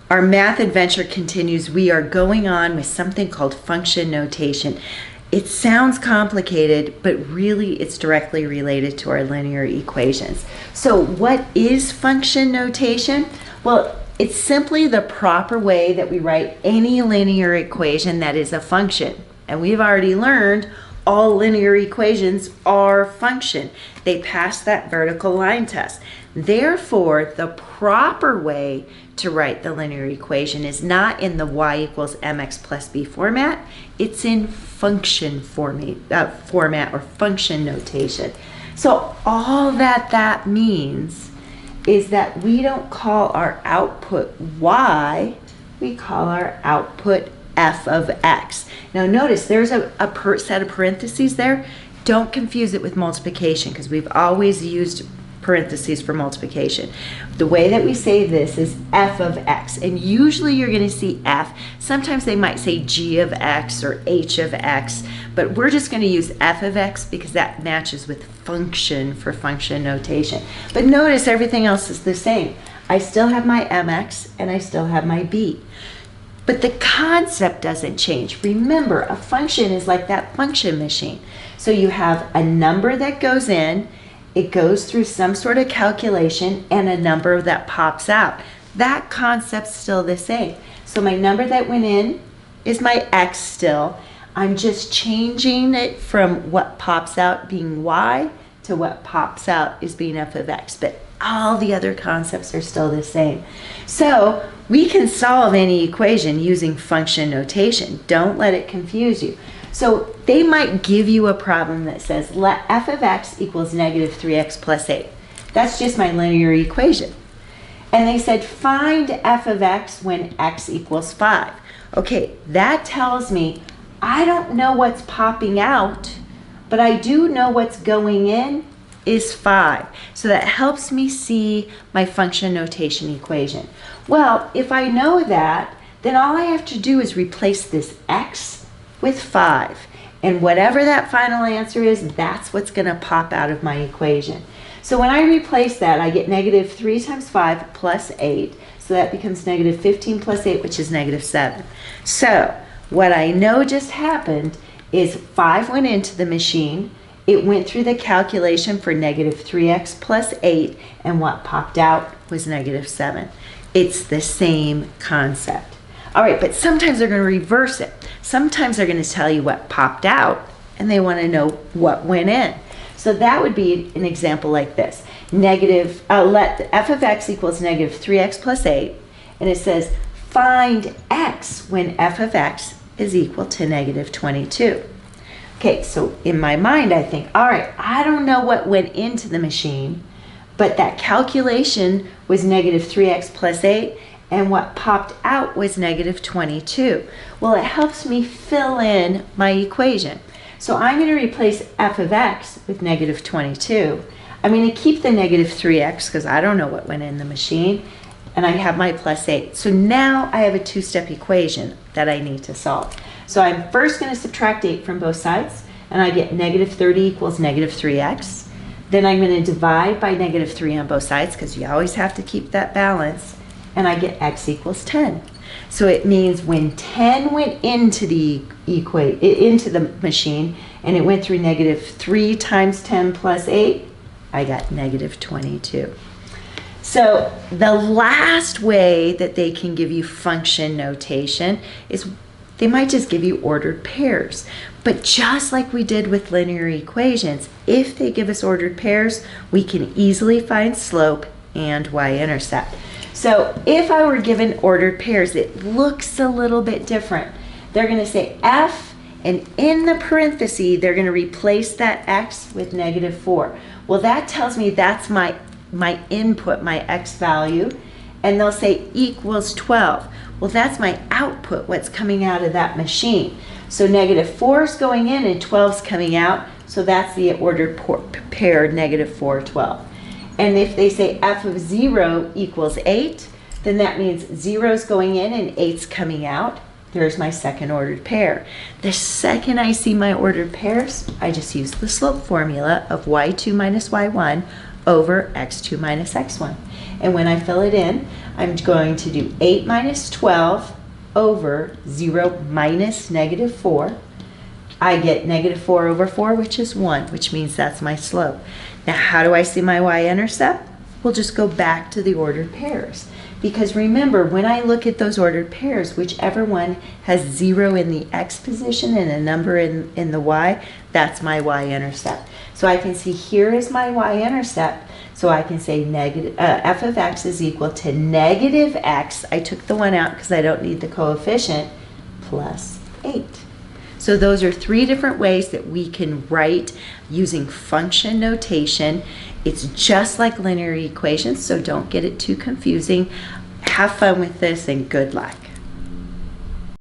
Our math adventure continues. We are going on with something called function notation. It sounds complicated, but really it's directly related to our linear equations. So what is function notation? Well, it's simply the proper way that we write any linear equation that is a function. And we've already learned all linear equations are function. They pass that vertical line test. Therefore, the proper way to write the linear equation is not in the y equals mx plus b format. It's in function format or function notation. So all that means is that we don't call our output y, we call our output f of x. Now notice there's a set of parentheses there. Don't confuse it with multiplication because we've always used parentheses for multiplication. The way that we say this is f of x, and usually you're going to see f. Sometimes they might say g of x or h of x, but we're just going to use f of x because that matches with function for function notation. But notice everything else is the same. I still have my mx and I still have my b. But the concept doesn't change. Remember, a function is like that function machine. So you have a number that goes in, it goes through some sort of calculation, and a number that pops out. That concept's still the same. So my number that went in is my x still. I'm just changing it from what pops out being y to what pops out is being f of x. But all the other concepts are still the same. So we can solve any equation using function notation. Don't let it confuse you. So they might give you a problem that says let f of x equals negative 3x plus 8. That's just my linear equation. And they said find f of x when x equals 5. Okay, that tells me I don't know what's popping out, but I do know what's going in is 5. So that helps me see my function notation equation. Well, if I know that, then all I have to do is replace this x with 5. And whatever that final answer is, that's what's going to pop out of my equation. So when I replace that, I get negative 3 times 5 plus 8. So that becomes negative 15 plus 8, which is negative 7. So what I know just happened is 5 went into the machine. It went through the calculation for negative 3x plus 8, and what popped out was negative 7. It's the same concept. All right, but sometimes they're going to reverse it. Sometimes they're going to tell you what popped out, and they want to know what went in. So that would be an example like this. Let f of x equals negative 3x plus 8, and it says find x when f of x is equal to negative 22. Okay, so in my mind I think, all right, I don't know what went into the machine, but that calculation was negative 3x plus 8, and what popped out was negative 22. Well, it helps me fill in my equation. So I'm going to replace f of x with negative 22. I'm going to keep the negative 3x because I don't know what went in the machine, and I have my plus 8. So now I have a two-step equation that I need to solve. So I'm first going to subtract 8 from both sides, and I get negative 30 equals negative 3x. Then I'm going to divide by negative 3 on both sides because you always have to keep that balance, and I get x equals 10. So it means when 10 went into the machine and it went through negative 3 times 10 plus 8, I got negative 22. So the last way that they can give you function notation is they might just give you ordered pairs. But just like we did with linear equations, if they give us ordered pairs, we can easily find slope and y-intercept. So if I were given ordered pairs, it looks a little bit different. They're going to say f, and in the parenthesis, they're going to replace that x with negative 4. Well, that tells me that's my input, my x value, and they'll say equals 12. Well, that's my output, what's coming out of that machine. So negative 4 is going in and 12 is coming out, so that's the ordered pair, negative 4, 12. And if they say f of 0 equals 8, then that means 0 is going in and 8's coming out. There's my second ordered pair. The second I see my ordered pairs, I just use the slope formula of y2 minus y1 over x2 minus x1. And when I fill it in, I'm going to do 8 minus 12 over 0 minus negative 4. I get negative 4 over 4, which is 1, which means that's my slope. Now, how do I see my y-intercept? We'll just go back to the ordered pairs. Because remember, when I look at those ordered pairs, whichever one has 0 in the x position and a number in the y, that's my y-intercept. So I can see here is my y-intercept. So I can say f of x is equal to negative x. I took the 1 out because I don't need the coefficient, plus 8. So those are 3 different ways that we can write using function notation. It's just like linear equations, so don't get it too confusing. Have fun with this and good luck.